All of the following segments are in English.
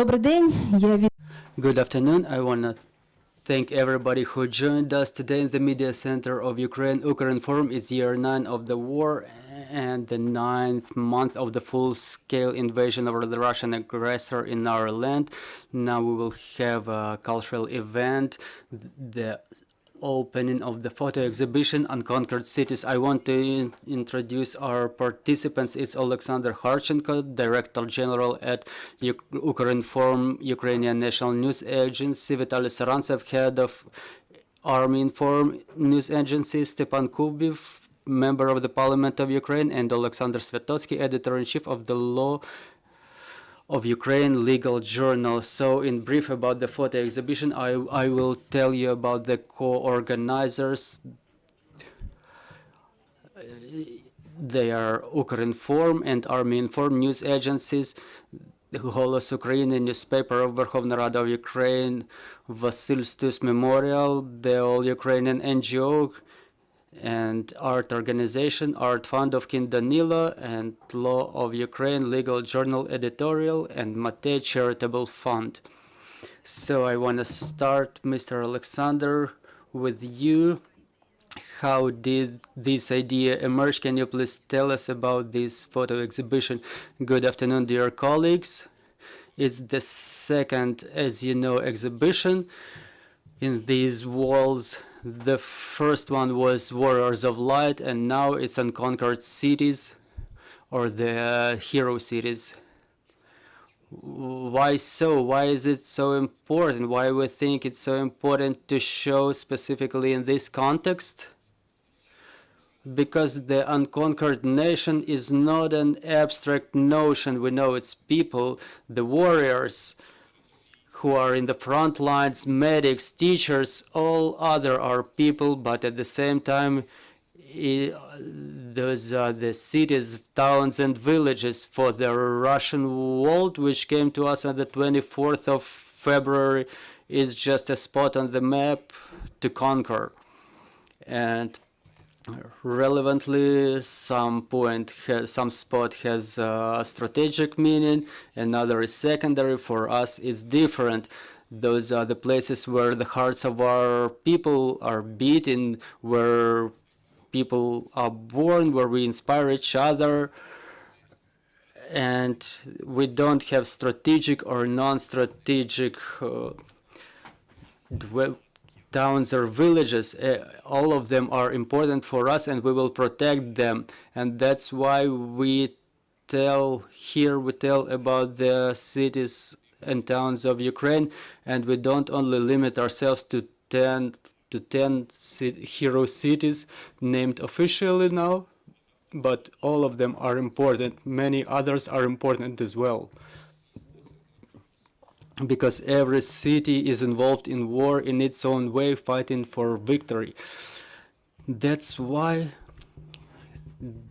Добрий день. Good afternoon. I want to thank everybody who joined us today in the media center of Ukraine. Ukrinform is year 9 of the war and the 9th month of the full-scale invasion of the Russian aggressor in our land. Now we will have a cultural event, the opening of the photo exhibition Unconquered Cities. I want to introduce our participants. It's Oleksandr Kharchenko, Director General at Ukrinform, Ukrainian National News Agency, Vitaly Sarantsev, Head of ArmyINFORM News Agency, Stepan Kubiv, Member of the Parliament of Ukraine, and Oleksandr Sviatotskyi, Editor-in-Chief of the Law of Ukraine Legal Journal. So in brief about the photo exhibition, I will tell you about the co-organizers. They are Ukrinform and ArmyINFORM news agencies, the Holos Ukrayiny newspaper of Verkhovna Rada of Ukraine, Vasyl Stus Memorial, the All-Ukrainian NGO, and art organization, Art Fund of King Danylo, and Law of Ukraine Legal Journal Editorial, and Mate Charitable Fund. So I want to start, Mr. Oleksandr, with you. How did this idea emerge? Can you please tell us about this photo exhibition? Good afternoon, dear colleagues. It's the second, as you know, exhibition in these walls. The first one was Warriors of Light, and now it's Unconquered Cities, or the Hero Cities. Why so? Why is it so important? Why we think it's so important to show specifically in this context? Because the unconquered nation is not an abstract notion. We know it's people, the warriors, who are in the front lines, medics, teachers, all other are people, but at the same time, those are the cities, towns, and villages for the Russian world, which came to us on the 24th of February, is just a spot on the map to conquer. And relevantly, some spot has a strategic meaning, another is secondary. For us, it's different. Those are the places where the hearts of our people are beating, where people are born, where we inspire each other, and we don't have strategic or non-strategic towns or villages. All of them are important for us, and we will protect them. And that's why we tell about the cities and towns of Ukraine, and we don't only limit ourselves to 10 hero cities named officially now, but all of them are important. Many others are important as well, because every city is involved in war in its own way, fighting for victory. That's why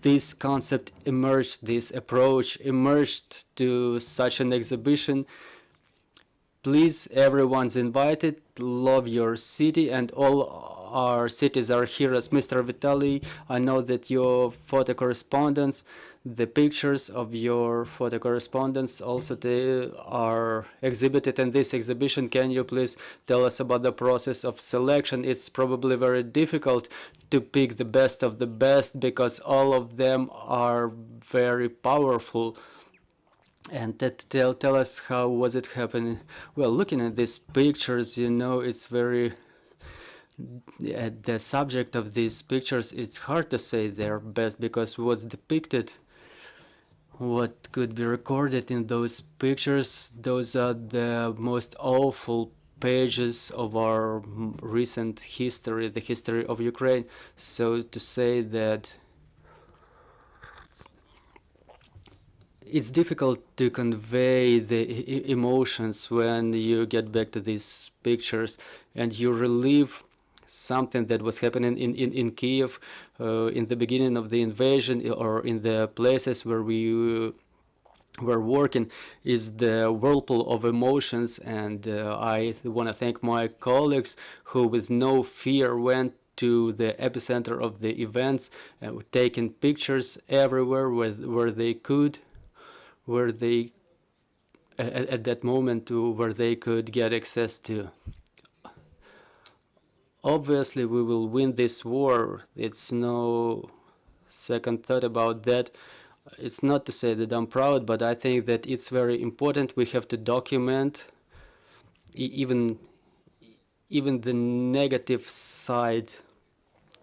this concept emerged, this approach emerged to such an exhibition. Please, everyone's invited. Love your city, and all our cities are heroes. Mr. Vitaly, I know that your photo correspondence, the pictures of your photo correspondence also are exhibited in this exhibition. Can you please tell us about the process of selection? It's probably very difficult to pick the best of the best, because all of them are very powerful. And tell us, how was it happening? Well, looking at these pictures, you know, it's very... the subject of these pictures, it's hard to say they're best, because what's depicted, what could be recorded in those pictures, those are the most awful pages of our recent history, the history of Ukraine. So to say that it's difficult to convey the emotions when you get back to these pictures and you relive something that was happening in Kyiv in the beginning of the invasion, or in the places where we were working, is the whirlpool of emotions. And I want to thank my colleagues who with no fear went to the epicenter of the events, taking pictures everywhere where they could, where they at that moment where they could get access to. Obviously, we will win this war. It's no second thought about that. It's not to say that I'm proud, but I think that it's very important. We have to document even the negative side,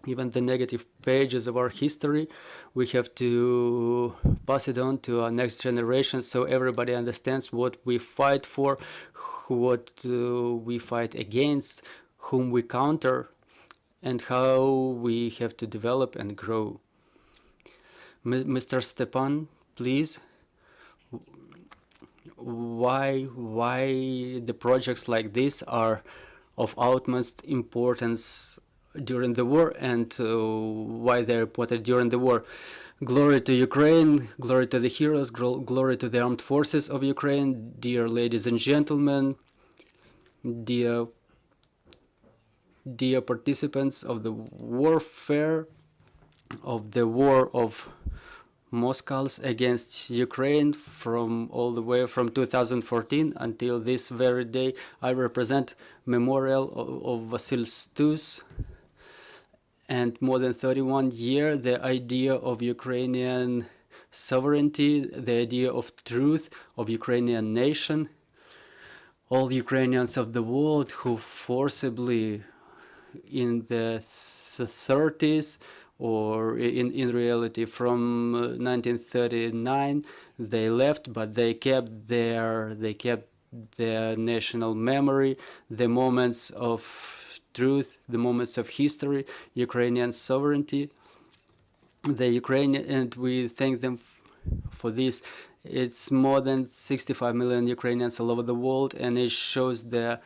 even the negative pages of our history. We have to pass it on to our next generation so everybody understands what we fight for, what we fight against, whom we counter, and how we have to develop and grow. Mr. Stepan, please. Why the projects like this are of utmost importance during the war, and why they're important during the war? Glory to Ukraine, glory to the heroes, glory to the armed forces of Ukraine, dear ladies and gentlemen, dear participants of the warfare, of the war of Moscows against Ukraine from all the way from 2014 until this very day. I represent memorial of Vasyl Stus, and more than 31 years the idea of Ukrainian sovereignty, the idea of truth of Ukrainian nation. All Ukrainians of the world who forcibly in the 30s or in reality from 1939 they left, but they kept their national memory, the moments of truth, the moments of history, Ukrainian sovereignty, the Ukrainian, and we thank them for this. It's more than 65 million Ukrainians all over the world, and it shows the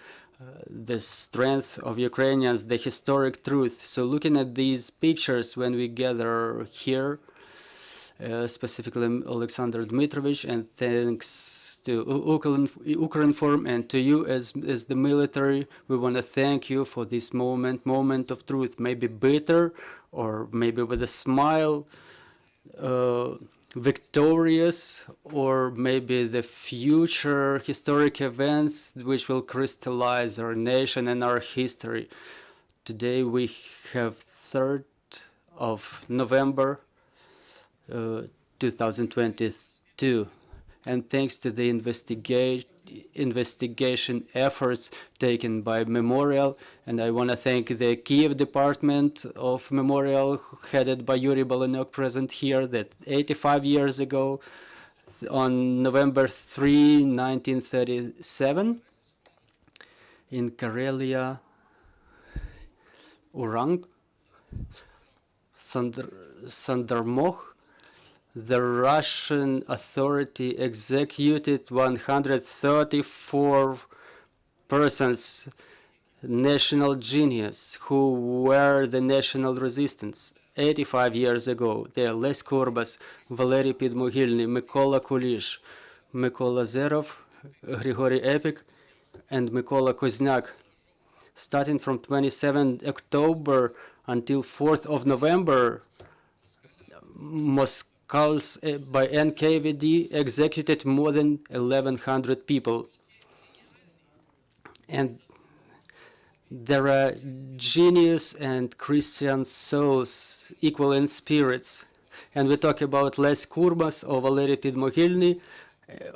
strength of Ukrainians, the historic truth. So looking at these pictures when we gather here, specifically Oleksandr Dmitrovich, and thanks to Ukrinform and to you as the military, we want to thank you for this moment of truth, maybe bitter or maybe with a smile, victorious, or maybe the future historic events which will crystallize our nation and our history. Today we have 3rd of November 2022, and thanks to the investigation efforts taken by Memorial, and I want to thank the Kyiv department of Memorial headed by Yuri Balanok, present here, that 85 years ago on November 3, 1937 in Karelia, Urang, Sandarmoh, the Russian authority executed 134 persons, national genius, who were the national resistance 85 years ago. They are Les Kurbas, Valery Podmohilny, Mykola Kulish, Mykola Zerov, Grigory Epik, and Mykola Kozyak. Starting from 27 October until 4th of November, Moscow's by NKVD executed more than 1,100 people. And there are genius and Christian souls equal in spirits. And we talk about Les Kurbas or Valery Podmohilny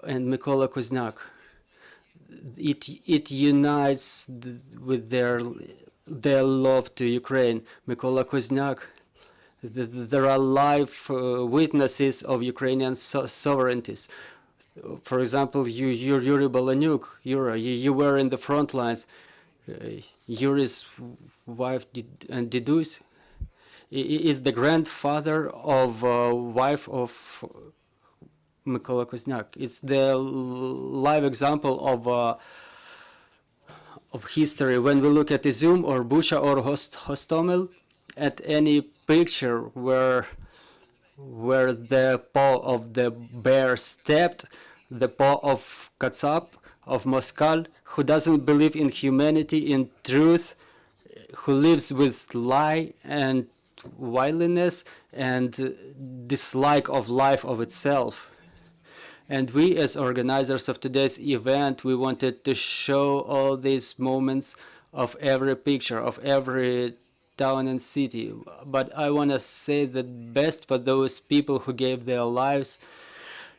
and Mykola Kozyak. It unites with their love to Ukraine. Mykola Kozyak, there are live witnesses of Ukrainian sovereignties. For example, Yuri Balanyuk, you were in the front lines. Yuri's wife and Didus is the grandfather of wife of Mykola Kozyak. It's the live example of history. When we look at Izum or Bucha or Hostomel, at any picture where the paw of the bear stepped, the paw of Katsap, of Moskal, who doesn't believe in humanity, in truth, who lives with lie and wiliness and dislike of life of itself. And we, as organizers of today's event, we wanted to show all these moments of every picture, of every town and city. But I want to say the best for those people who gave their lives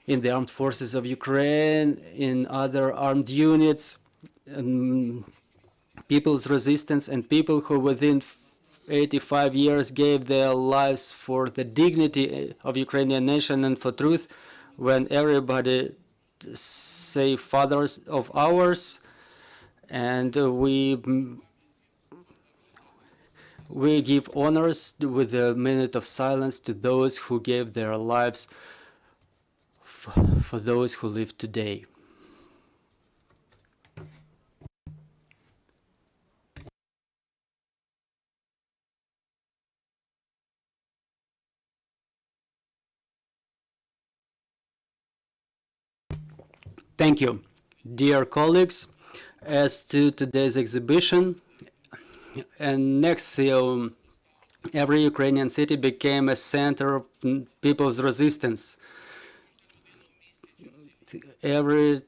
in the armed forces of Ukraine, in other armed units, people's resistance, and people who within 85 years gave their lives for the dignity of Ukrainian nation and for truth. When everybody say fathers of ours, and we give honors with a minute of silence to those who gave their lives for those who live today. Thank you. Dear colleagues, as to today's exhibition, and next year, every Ukrainian city became a center of people's resistance. Every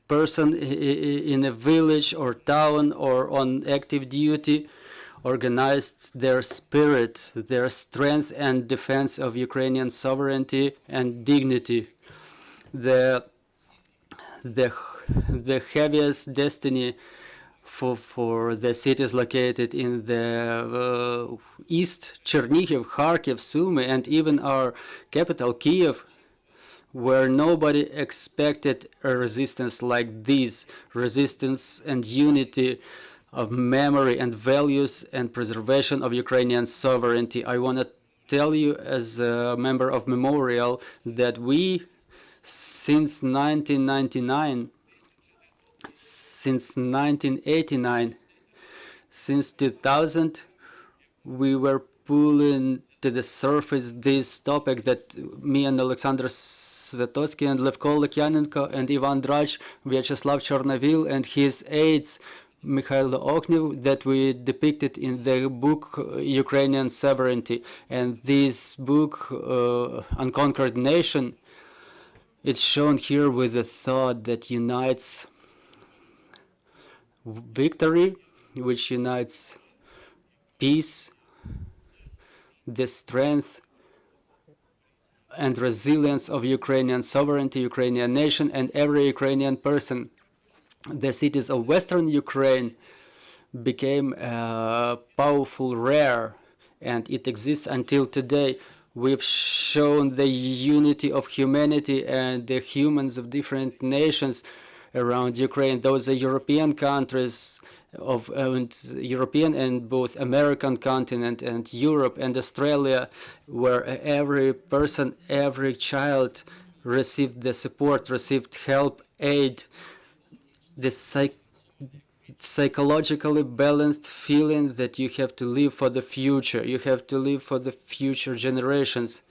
person in a village or town or on active duty organized their spirit, their strength and defense of Ukrainian sovereignty and dignity. The heaviest destiny for the cities located in the east, Chernihiv, Kharkiv, Sumy, and even our capital, Kyiv, where nobody expected a resistance like this, resistance and unity of memory and values and preservation of Ukrainian sovereignty. I want to tell you as a member of Memorial that we, since 1999, since 1989, since 2000, we were pulling to the surface this topic that me and Oleksandr Sviatotskyi and Levko and Ivan Drach, Vyacheslav Chornovil and his aides Mikhail Oknev, that we depicted in the book Ukrainian Sovereignty. And this book, Unconquered Nation, it's shown here with a thought that unites victory, which unites peace, the strength and resilience of Ukrainian sovereignty, Ukrainian nation, and every Ukrainian person. The cities of Western Ukraine became powerful, rare, and it exists until today. We've shown the unity of humanity and the humans of different nations around Ukraine. Those are European countries of European and both American continent and Europe and Australia, where every person, every child received the support, received help, aid, the psychologically balanced feeling that you have to live for the future. You have to live for the future generations.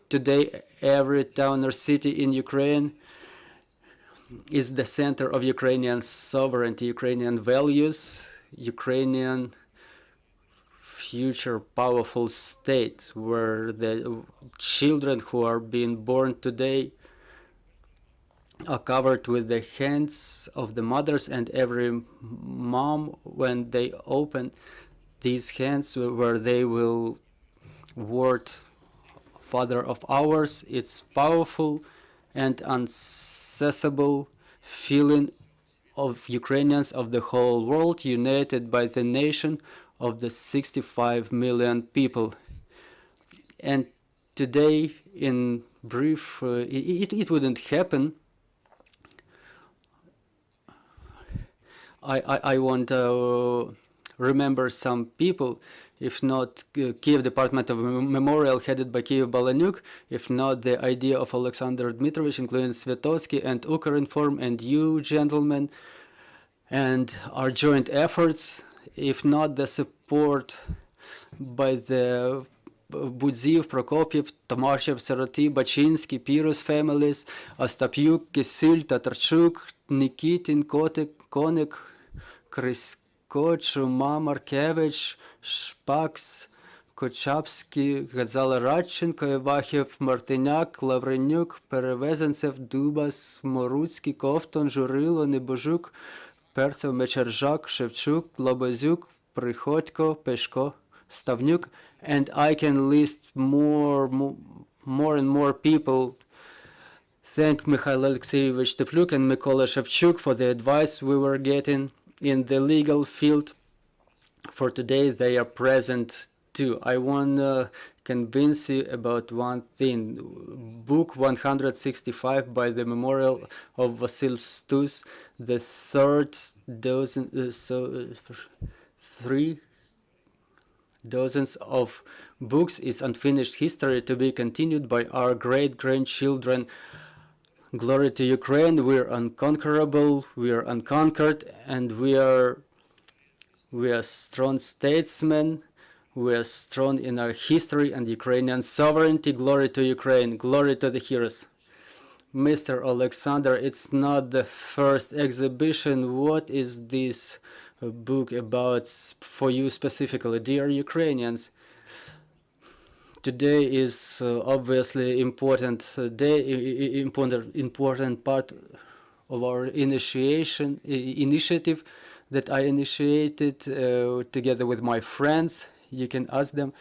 Today, every town or city in Ukraine is the center of Ukrainian sovereignty, Ukrainian values, Ukrainian future powerful state, where the children who are being born today are covered with the hands of the mothers, and every mom, when they open these hands where they will word Father of ours, it's powerful and uncessable feeling of Ukrainians of the whole world, united by the nation of the 65 million people. And today, in brief, it wouldn't happen. I want to remember some people, if not Kyiv Department of Memorial headed by Kyiv Balanyuk, if not the idea of Alexander Dmitrovich, including Sviatotskyi and Ukrinform and you gentlemen, and our joint efforts, if not the support by the Budziev, Prokopiev, Tomashev, Sarati, Bachinsky, Pirus families, Ostapyuk, Kisil, Tatarchuk, Nikitin, Konik, Kryskoch, Markevich, Spaks, Kochapsky, Gazala Radchenko, Ivachiev, Martyniak, Lavrenyuk, Perevezentsev, Dubas, Morutsky, Kovton, Журило, Nebozhuk, Pertsev, Mechержак, Shevchuk, Lobozyuk, Prikhotko, Peshko, Stavnyuk, and I can list more and more people. Thank Mikhail Alexeyevich Tepluk and Mykola Shevchuk for the advice we were getting in the legal field. For today, they are present too. I want to convince you about one thing. Book 165 by the memorial of Vasyl Stus, the third dozen, 3 dozens of books is unfinished history to be continued by our great-grandchildren. Glory to Ukraine, we are unconquerable, we are unconquered, and we are strong statesmen, we are strong in our history and Ukrainian sovereignty. Glory to Ukraine, glory to the heroes. Mr. Oleksandr, it's not the first exhibition. What is this book about for you specifically? Dear Ukrainians, today is obviously important day, important part of our initiative that I initiated together with my friends. You can ask them.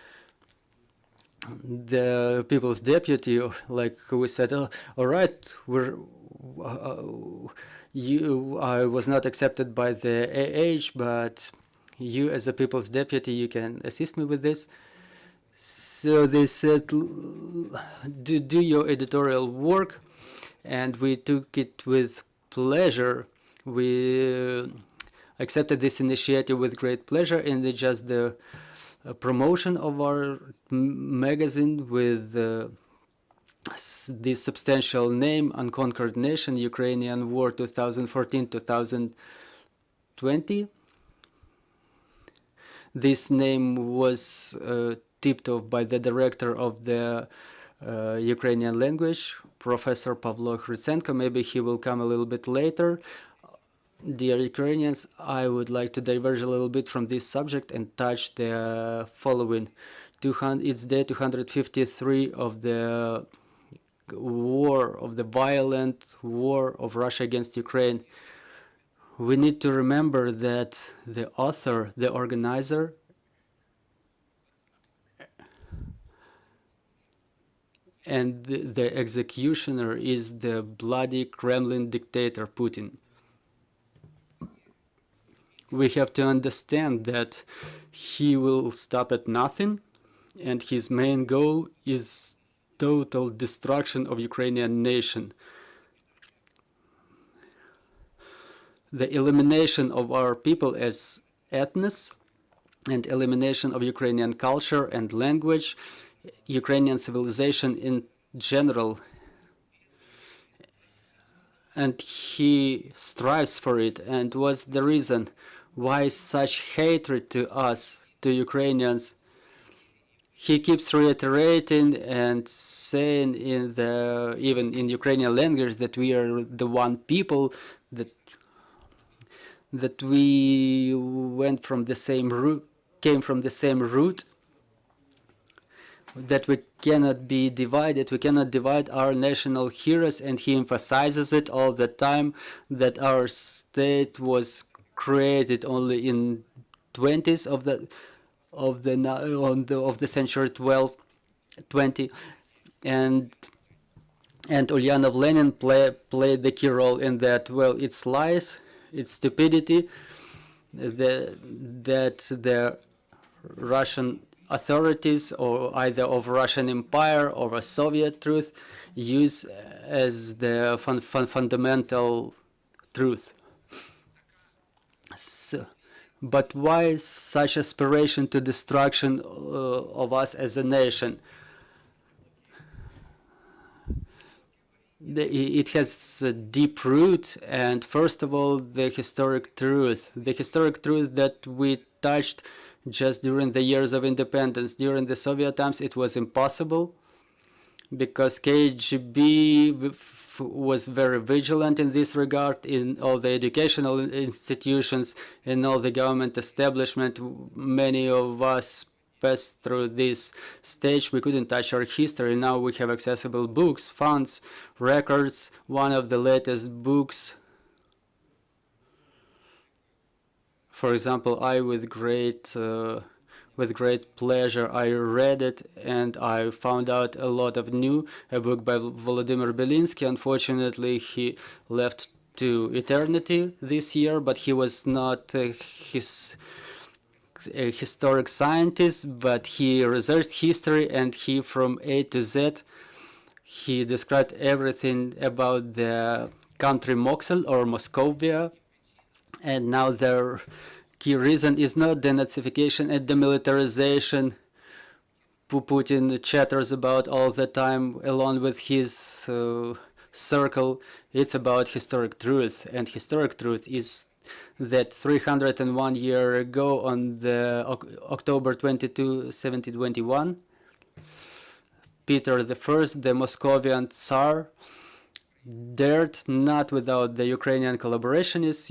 The People's Deputy, like we said, all right, I was not accepted by the AH, but you as a People's Deputy, you can assist me with this. So they said, do your editorial work, and we took it with pleasure. We accepted this initiative with great pleasure, and it's just the promotion of our magazine with this substantial name, Unconquered Nation, Ukrainian War 2014-2020. This name was tipped off by the director of the Ukrainian language, Professor Pavlo Kharchenko. Maybe he will come a little bit later. Dear Ukrainians, I would like to diverge a little bit from this subject and touch the following. It's day 253 of the war, of the violent war of Russia against Ukraine. We need to remember that the author, the organizer, and the executioner is the bloody Kremlin dictator Putin. We have to understand that he will stop at nothing, and his main goal is total destruction of Ukrainian nation. The elimination of our people as ethnos, and elimination of Ukrainian culture and language, Ukrainian civilization in general. And he strives for it. And what's the reason? Why such hatred to us, to Ukrainians? He keeps reiterating and saying even in Ukrainian language that we are the one people, that we went from the same root, came from the same root, that we cannot be divided, we cannot divide our national heroes, and he emphasizes it all the time that our state was created only in 20s of the century 20, and Ulyanov Lenin played the key role in that. Well, it's lies, it's stupidity that the Russian authorities, or either of Russian Empire or a Soviet truth, use as the fundamental truth. So, but why such aspiration to destruction of us as a nation? It has a deep root, and first of all, the historic truth that we touched just during the years of independence. During the Soviet times, it was impossible because KGB was very vigilant in this regard in all the educational institutions, in all the government establishment. Many of us pass through this stage, we couldn't touch our history. Now we have accessible books, funds, records. One of the latest books, for example, with great pleasure I read it, and I found out a lot of new. A book by Volodymyr Belinsky. Unfortunately, he left to eternity this year, but he was not a historic scientist, but he researched history, and he, from A to Z, he described everything about the country Moksel or Moscovia. And now their key reason is not denazification and demilitarization Putin chatters about all the time along with his circle. It's about historic truth, and historic truth is that 301 years ago on the October 22, 1721, Peter I, the Moscovian Tsar, dared, not without the Ukrainian collaborationists,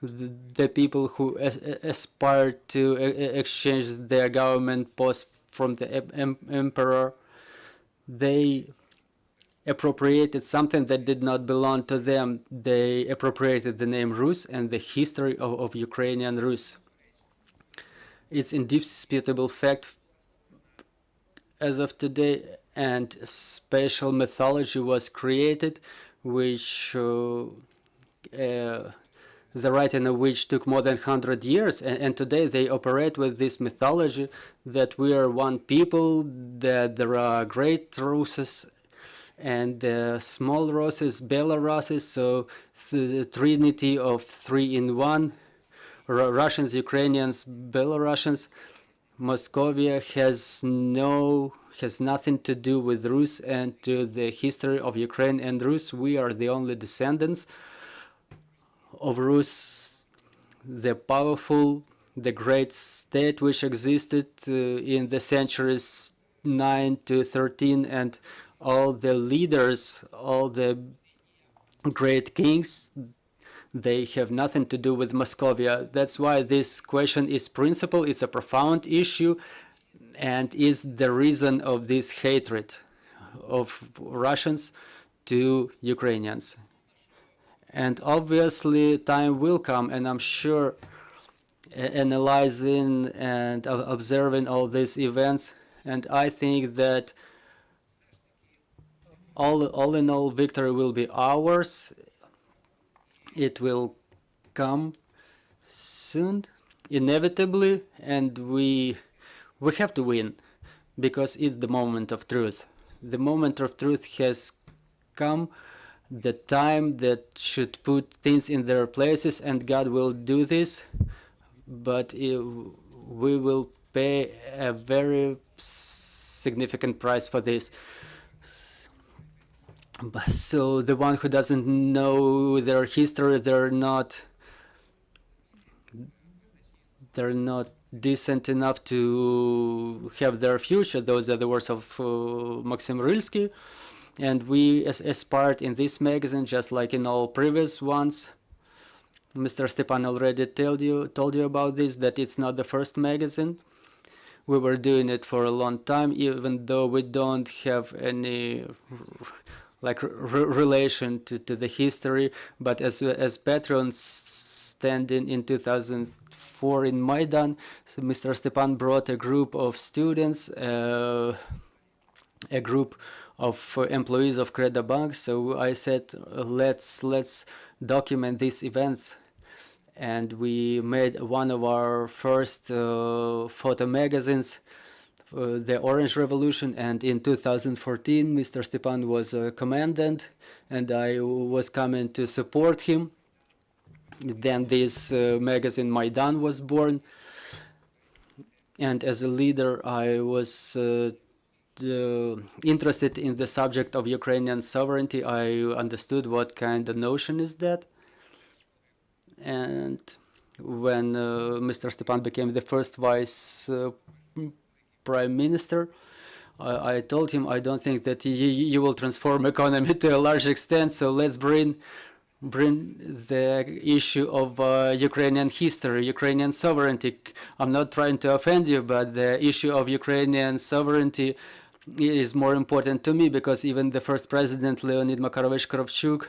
the people who aspired to exchange their government post from the emperor, they appropriated something that did not belong to them. They appropriated the name Rus and the history of Ukrainian Rus. It's indisputable fact as of today, and special mythology was created, which the writing of which took more than 100 years, and today they operate with this mythology that we are one people, that there are great Ruses and small Ruses, Belaruses, so the trinity of 3 in 1, Russians, Ukrainians, Belarusians. Moscovia has nothing to do with Rus and to the history of Ukraine and Rus. We are the only descendants of Rus, the powerful, the great state which existed in the centuries 9 to 13, and all the leaders, all the great kings, they have nothing to do with Moscovia. That's why this question is principal, it's a profound issue, and is the reason of this hatred of Russians to Ukrainians. And obviously time will come, and I'm sure analyzing and observing all these events, and I think that all in all, victory will be ours. It will come soon, inevitably, and we have to win, because it's the moment of truth. The moment of truth has come, the time that should put things in their places, and God will do this, but we will pay a very significant price for this. So the one who doesn't know their history, they're not decent enough to have their future. Those are the words of Maxim Rylsky. And we aspired in this magazine, just like in all previous ones. Mr. Stepan already told you about this, that it's not the first magazine. We were doing it for a long time, even though we don't have any relation to the history. But as patrons standing in 2004 in Maidan, so Mr. Stepan brought a group of students, a group of employees of Rada Bank. So I said, let's document these events, and we made one of our first photo magazines, the Orange Revolution. And in 2014, Mr. Stepan was a commandant, and I was coming to support him. Then this magazine Maidan was born, and as a leader, I was interested in the subject of Ukrainian sovereignty. I understood what kind of notion is that. And when Mr. Stepan became the first vice prime minister, I told him, I don't think that you will transform economy to a large extent, so let's bring bring the issue of Ukrainian history, Ukrainian sovereignty. I'm not trying to offend you, but the issue of Ukrainian sovereignty is more important to me, because even the first president, Leonid Makarovich Kravchuk,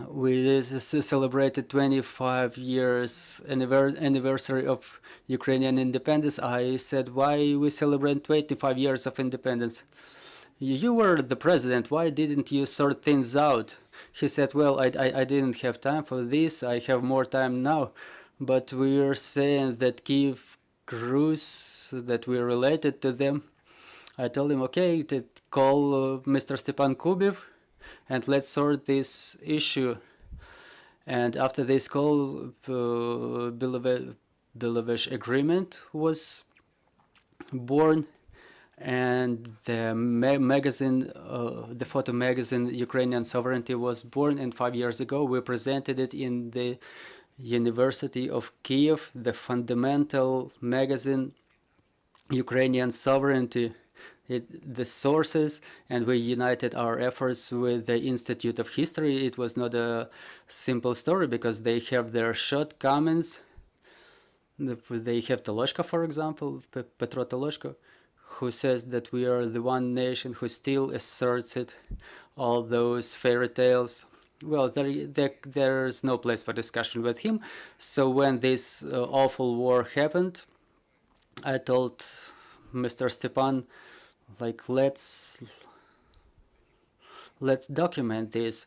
we celebrated 25 years anniversary of Ukrainian independence. I said, why we celebrate 25 years of independence? You were the president, why didn't you sort things out? He said, well, I didn't have time for this, I have more time now. But we are saying that Kyiv crews, that we're related to them. I told him, okay, to call Mr. Stepan Kubiv and let's sort this issue. And after this call, Bilovesh agreement was born, and the magazine, the photo magazine Ukrainian Sovereignty was born. And 5 years ago we presented it in the University of Kyiv, the fundamental magazine Ukrainian Sovereignty, the sources, and we united our efforts with the Institute of History. It was not a simple story because they have their shortcomings. They have Toloshko, for example, Petro Toloshko, who says that we are the one nation who still asserts it, all those fairy tales. Well, there's no place for discussion with him. So when this awful war happened, I told Mr. Stepan, like, let's document this,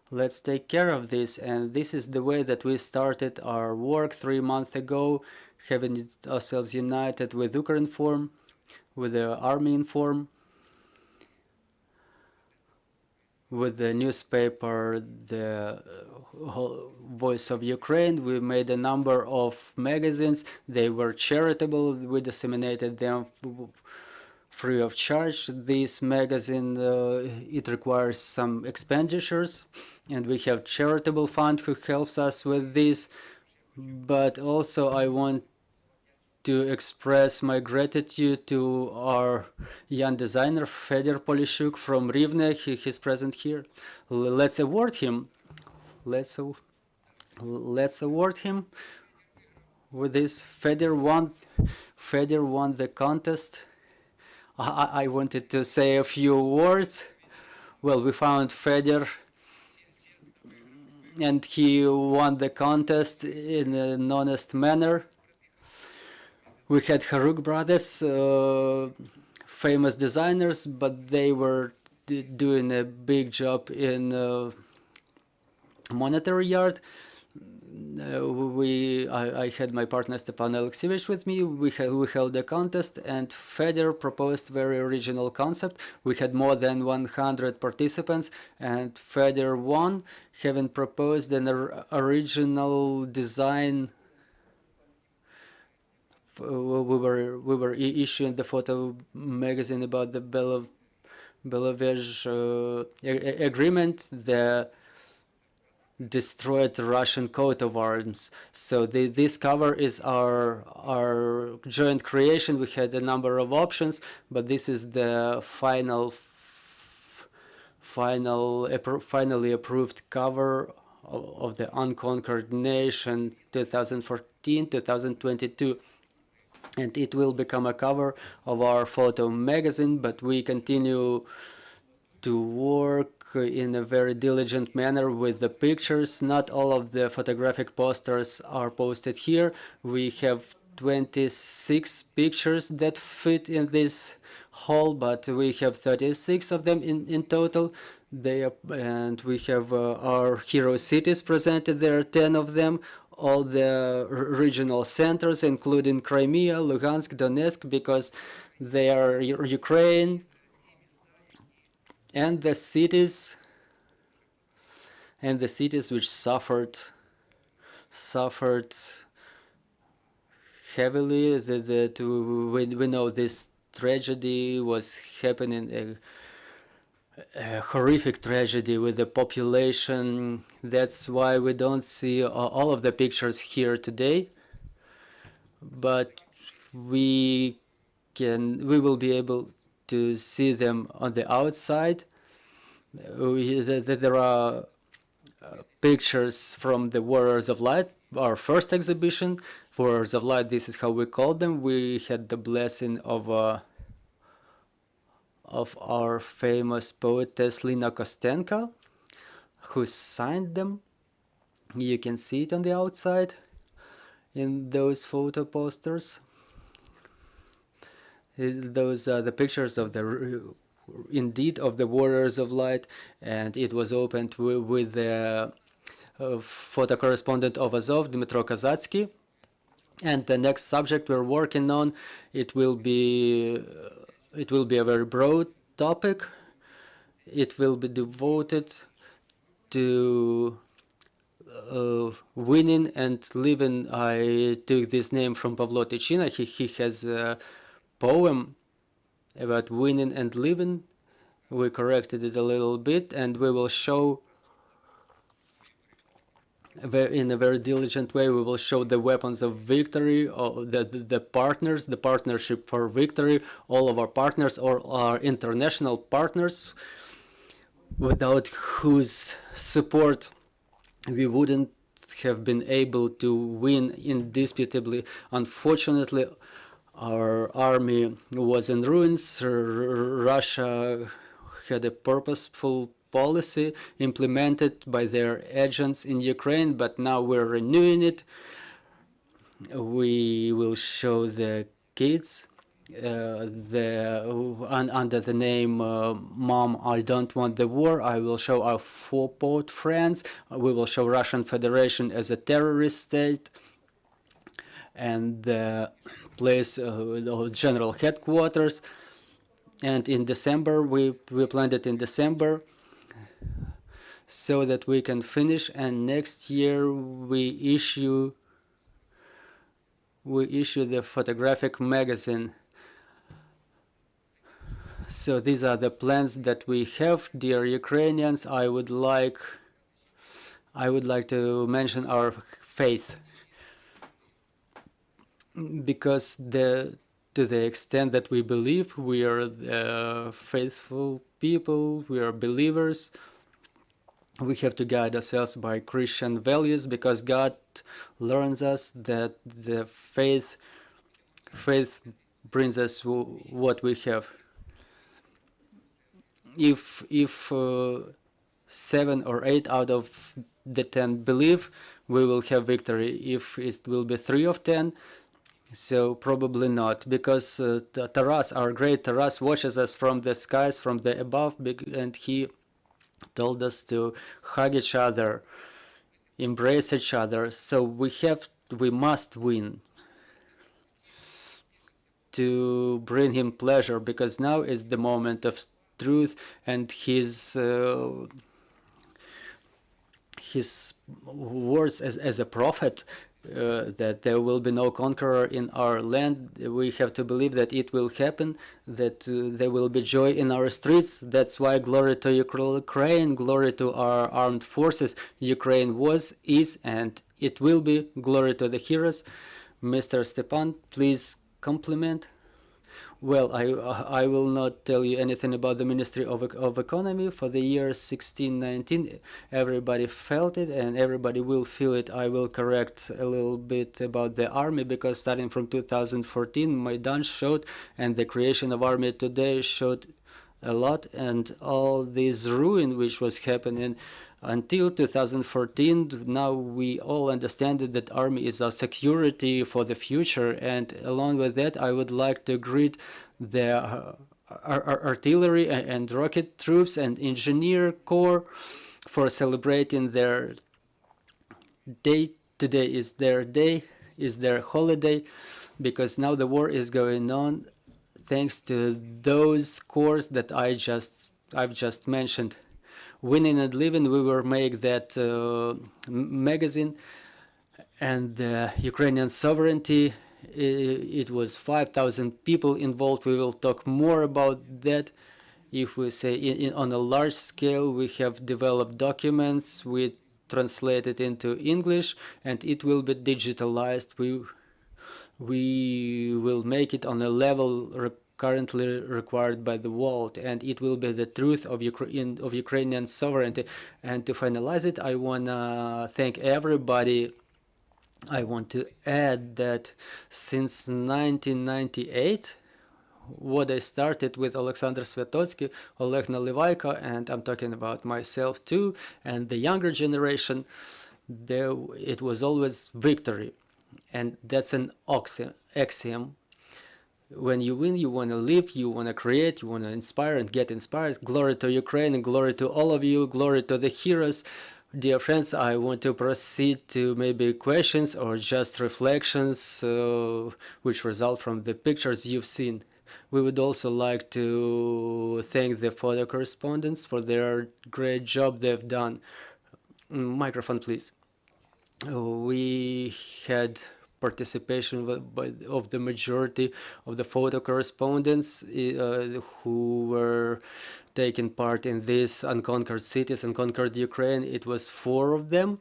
let's take care of this. And this is the way that we started our work 3 months ago, having ourselves united with Ukrinform, with the ArmyINFORM, with the newspaper, the Voice of Ukraine. We made a number of magazines. They were charitable. We disseminated them free of charge. This magazine, it requires some expenditures, and we have charitable fund who helps us with this. But also I want to express my gratitude to our young designer Fedor Polishuk from Rivne. He's present here. Let's award him. Let's award him with this. Fedor won the contest. I wanted to say a few words. Well, we found Fedor, and he won the contest in an honest manner. We had Haruk brothers, famous designers, but they were doing a big job in monetary yard. I had my partner Stepan Alexievich with me. We held a contest, and Fedor proposed very original concept. We had more than 100 participants, and Fedor won, having proposed an original design. We were issuing the photo magazine about the Bilovesh agreement, the destroyed Russian coat of arms. So this cover is our joint creation. We had a number of options, but this is the finally approved cover of the Unconquered Nation 2014-2022. And it will become a cover of our photo magazine, but we continue to work in a very diligent manner with the pictures. Not all of the photographic posters are posted here. We have 26 pictures that fit in this hall, but we have 36 of them in total. And we have our hero cities presented there, 10 of them. All the regional centers, including Crimea, Luhansk, Donetsk, because they are Ukraine, and the cities which suffered heavily. We know this tragedy was happening. A horrific tragedy with the population. That's why we don't see all of the pictures here today, but we will be able to see them on the outside. There are pictures from the Warriors of Light, our first exhibition. Warriors of Light, this is how we call them. We had the blessing of our famous poetess Lina Kostenko, who signed them. You can see it on the outside in those photo posters. Those are the pictures of the indeed of the Warriors of Light, and it was opened with the photo correspondent of Azov, Dmytro Kazatsky. And the next subject we're working on, it will be a very broad topic. It will be devoted to winning and living. I took this name from Pavlo Tychina. He has a poem about winning and living. We corrected it a little bit, and we will show in a very diligent way. We will show the weapons of victory, or the partners, the partnership for victory, all of our partners, or our international partners, without whose support we wouldn't have been able to win indisputably. Unfortunately, our army was in ruins. Russia had a purposeful policy implemented by their agents in Ukraine, but now we're renewing it. We will show the kids under the name Mom, I Don't Want the War. I will show our four-pot friends. We will show Russian Federation as a terrorist state, and the place general headquarters. And in December, we planned it in December so that we can finish, and next year we issue the photographic magazine. So these are the plans that we have, dear Ukrainians. I would like to mention our faith, because to the extent that we believe, we are faithful people, we are believers. We have to guide ourselves by Christian values, because God learns us that the faith brings us what we have. If 7 or 8 out of the 10 believe, we will have victory. If it will be 3 of 10, so probably not, because Taras, our great Taras, watches us from the skies, from the above, and he told us to hug each other, embrace each other. So we must win to bring him pleasure, because now is the moment of truth, and his words as a prophet, that there will be no conqueror in our land. We have to believe that it will happen, that there will be joy in our streets. That's why glory to Ukraine, glory to our armed forces. Ukraine was, is, and it will be. Glory to the heroes. Mr. Stepan, please compliment. Well, I will not tell you anything about the Ministry of Economy for the year 16-19. Everybody felt it, and everybody will feel it. I will correct a little bit about the army, because starting from 2014, Maidan showed, and the creation of army today showed a lot, and all this ruin which was happening until 2014. Now we all understand that army is our security for the future, and along with that, I would like to greet the artillery and rocket troops and engineer corps for celebrating their day. Today is their day, is their holiday, because now the war is going on thanks to those corps that I've just mentioned. Winning and Living, we will make that magazine, and Ukrainian sovereignty. It was 5,000 people involved. We will talk more about that. If we say on a large scale, we have developed documents, we translate it into English, and it will be digitalized. we will make it on a level currently required by the world, and it will be the truth of Ukrainian sovereignty. And to finalize it, I want to thank everybody. I want to add that since 1998, what I started with Oleksandr Sviatotskyi, Oleg Nalyvaiko, and I'm talking about myself too, and the younger generation, it was always victory. And that's an axiom. When you win, you want to live, you want to create, you want to inspire and get inspired. Glory to Ukraine and glory to all of you, glory to the heroes. Dear friends, I want to proceed to maybe questions or just reflections which result from the pictures you've seen. We would also like to thank the photo correspondents for their great job they've done. Microphone, please. We had participation of the majority of the photo correspondents who were taking part in this Unconquered Cities, Unconquered Ukraine. It was 4 of them.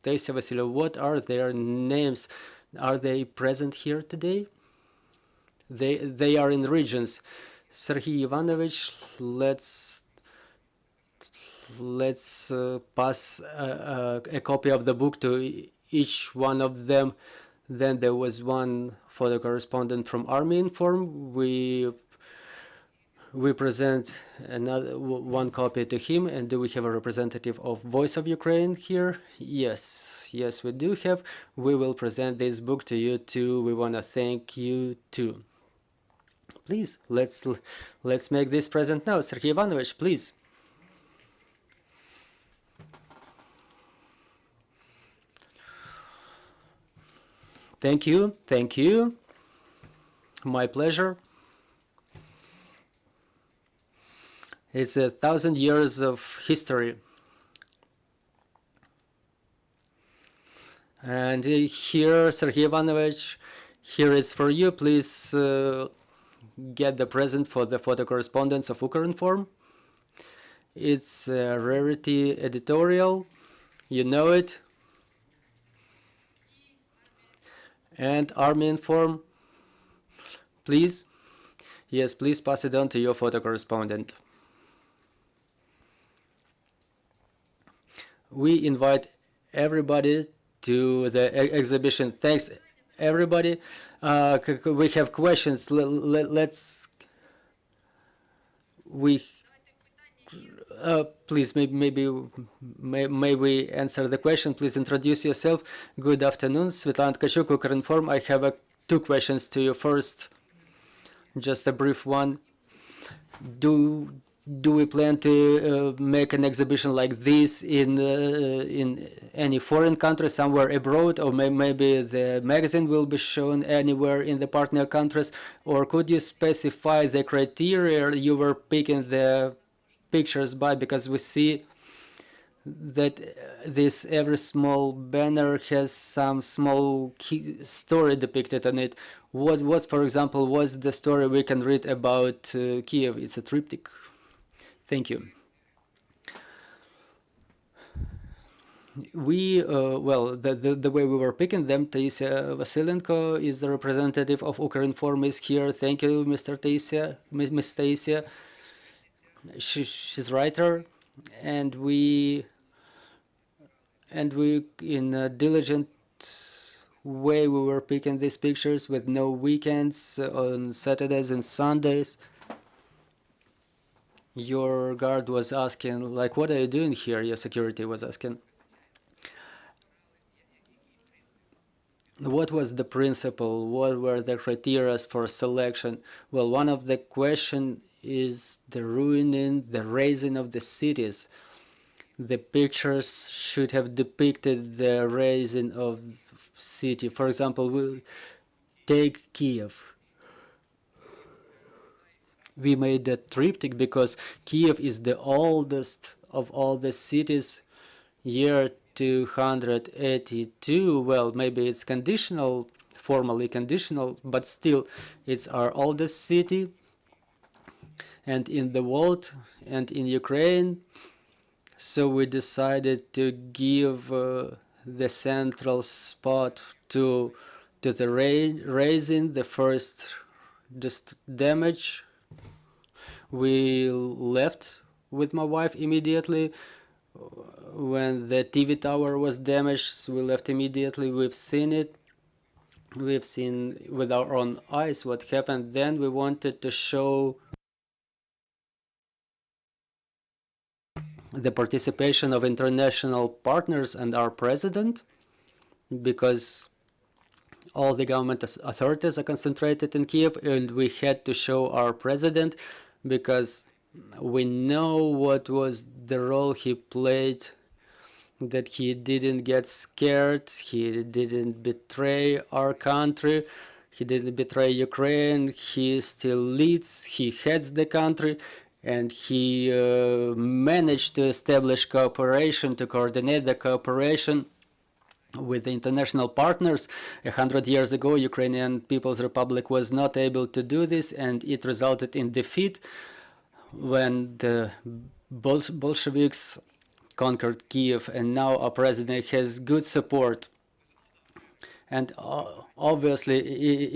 Tasia, Vasyl, what are their names? Are they present here today? They are in regions. Sergey Ivanovich, let's pass a copy of the book to each one of them. Then there was one photo correspondent from ArmyINFORM. We present another one copy to him. And do we have a representative of Voice of Ukraine here? Yes, we do have. We will present this book to you too. We want to thank you too. Please, let's make this present now. Sergey Ivanovich, please. Thank you. My pleasure. It's 1,000 years of history. And here, Sergey Ivanovich, here is for you. Please get the present for the photo correspondence of Ukrinform. It's a rarity editorial. You know it. And ArmyINFORM, please. Yes, please pass it on to your photo correspondent. We invite everybody to the exhibition. Thanks, everybody. We have questions. Please, may we answer the question? Please introduce yourself. Good afternoon, Svetlana Tkachuk, Ukrinform. I have 2 questions to you. First, just a brief one. Do we plan to make an exhibition like this in any foreign country, somewhere abroad, or maybe the magazine will be shown anywhere in the partner countries? Or could you specify the criteria you were picking the pictures by? Because we see that every small banner has some small story depicted on it. What, for example, was the story we can read about Kyiv? It's a triptych. Thank you. Well, the way we were picking them, Taisia Vasilenko is the representative of Ukrinform, is here. Thank you, Mr. Taisia, Miss Taisia. She's writer, and we in a diligent way we were picking these pictures with no weekends, on Saturdays and Sundays. Your guard was asking, like, what are you doing here? Your security was asking. What was the principle? What were the criteria for selection? Well, one of the question is the ruining, the razing of the cities. The pictures should have depicted the razing of the city. For example, we'll take Kyiv. We made a triptych because Kyiv is the oldest of all the cities. Year 282. Well, maybe it's conditional, formally conditional, but still it's our oldest city. And in the world and in Ukraine. So we decided to give the central spot to the raising the first damage. We left with my wife immediately. When the TV tower was damaged, we left immediately. We've seen it. We've seen with our own eyes what happened. Then we wanted to show the participation of international partners and our president, because all the government authorities are concentrated in Kyiv, and we had to show our president because we know what was the role he played, that he didn't get scared, he didn't betray our country, he didn't betray Ukraine, he still leads, he heads the country, and he managed to establish cooperation, to coordinate the cooperation with the international partners. 100 years ago, Ukrainian People's Republic was not able to do this, and it resulted in defeat when the Bolsheviks conquered Kyiv, and now our president has good support. And obviously,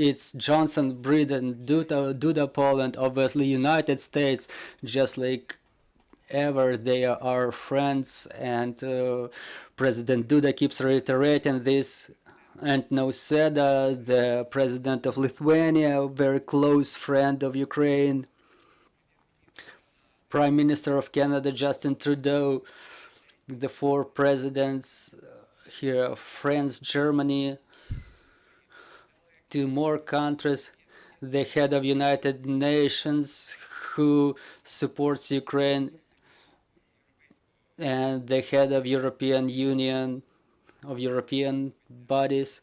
it's Johnson, Britain, Duda, Poland, obviously United States, just like ever, they are our friends, and President Duda keeps reiterating this. And Nauseda, the president of Lithuania, a very close friend of Ukraine, Prime Minister of Canada, Justin Trudeau, the 4 presidents here, France, Germany, 2 more countries, the head of United Nations who supports Ukraine, and the head of European Union, of European bodies,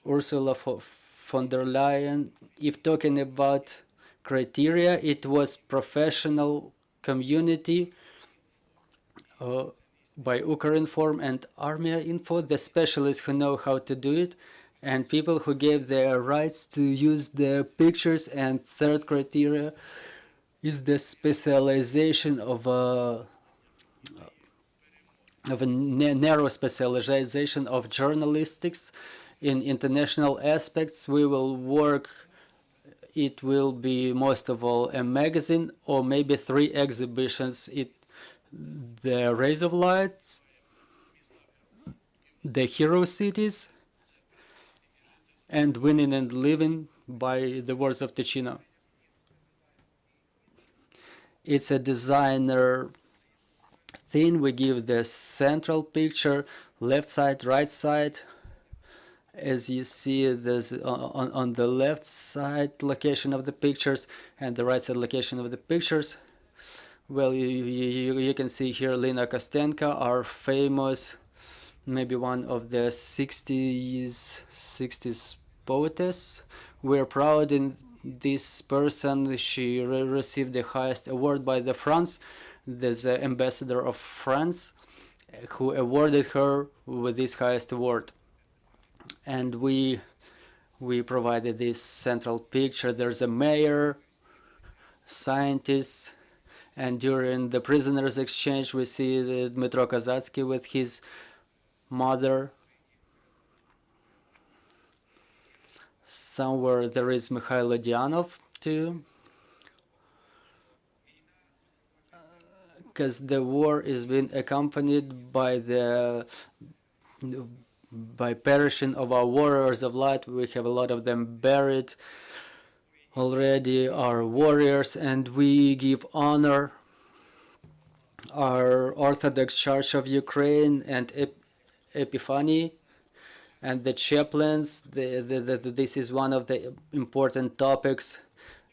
Ursula von der Leyen. If talking about criteria, it was professional community by Ukrinform and ArmyINFORM, the specialists who know how to do it, and people who gave their rights to use their pictures. And third criteria is the specialization of a narrow specialization of journalistics in international aspects. We will work, it will be most of all a magazine or maybe 3 exhibitions. The Rays of Lights, the Hero Cities, and Winning and Living by the Words of Ticino. It's a designer thing. We give the central picture, left side, right side. As you see, there's on the left side location of the pictures and the right side location of the pictures. Well, you can see here Lena Kostenko, our famous, maybe one of the 60s poetess. We're proud in this person. She received the highest award by the France. There's the ambassador of France who awarded her with this highest award. And we provided this central picture. There's a mayor, scientists, and during the prisoners exchange we see Dmytro Kozatsky with his mother. Somewhere there is Mikhailo Dianov too, because the war is being accompanied by perishing of our warriors of light. We have a lot of them buried already, our warriors, and we give honor our Orthodox Church of Ukraine and Epiphany and the chaplains. This is one of the important topics.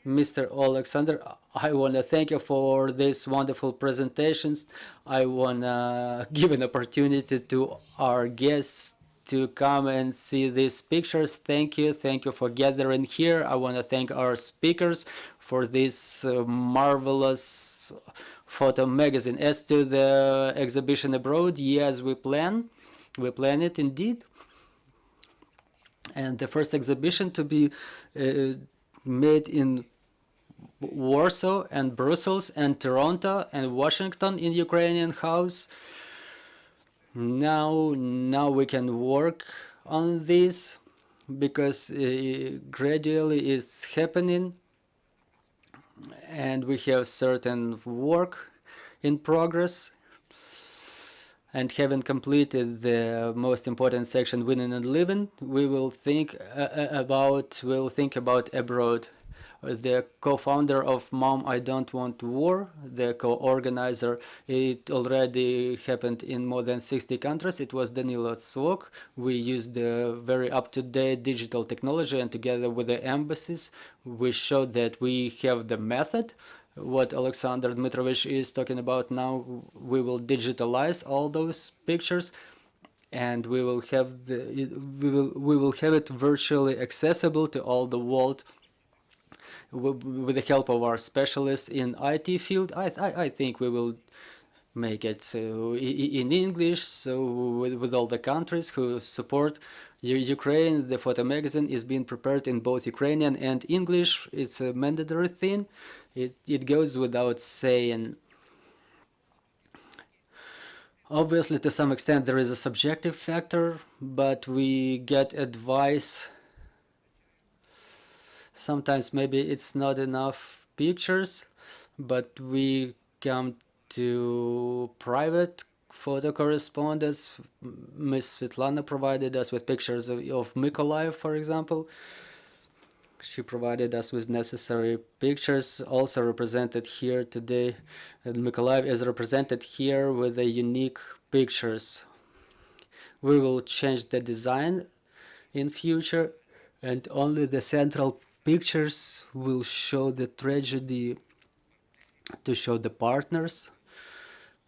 Mr. Oleksandr, I want to thank you for these wonderful presentations. I want to give an opportunity to our guests to come and see these pictures. Thank you for gathering here. I want to thank our speakers for this marvelous photo magazine. As to the exhibition abroad, yes, we plan it indeed. And the first exhibition to be made in Warsaw and Brussels and Toronto and Washington in Ukrainian house. Now we can work on this because gradually it's happening, and we have certain work in progress. And having completed the most important section, winning and living, we will think about abroad. The co-founder of Mom, I Don't Want War, the co-organizer, it already happened in more than 60 countries. It was Danylo. We used the very up-to-date digital technology, and together with the embassies, we showed that we have the method. What Oleksandr Dmitrovich is talking about now, we will digitalize all those pictures, and we will have we will have it virtually accessible to all the world with the help of our specialists in IT field. I think we will make it in English, so with all the countries who support Ukraine. The photo magazine is being prepared in both Ukrainian and English. It's a mandatory thing. It goes without saying. Obviously, to some extent, there is a subjective factor, but we get advice. Sometimes maybe it's not enough pictures, but we come to private photo correspondence. Ms. Svetlana provided us with pictures of Mykolaiv, for example. She provided us with necessary pictures, also represented here today. And Mykolaiv is represented here with the unique pictures. We will change the design in future, and only the central pictures will show the tragedy, to show the partners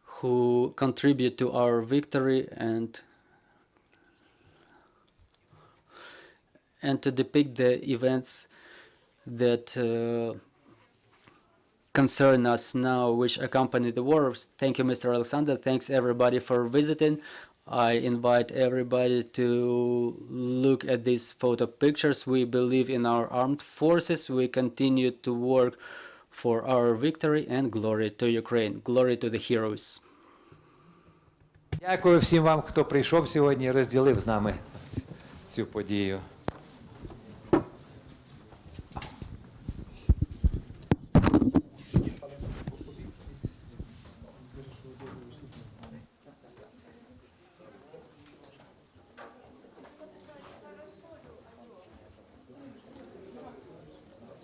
who contribute to our victory, and to depict the events that concern us now, which accompany the war. Thank you, Mr. Alexander. Thanks everybody for visiting. I invite everybody to look at these photo pictures. We believe in our armed forces. We continue to work for our victory, and glory to Ukraine. Glory to the heroes. Дякую всім вам, хто прийшов сьогодні і розділив з нами цю подію.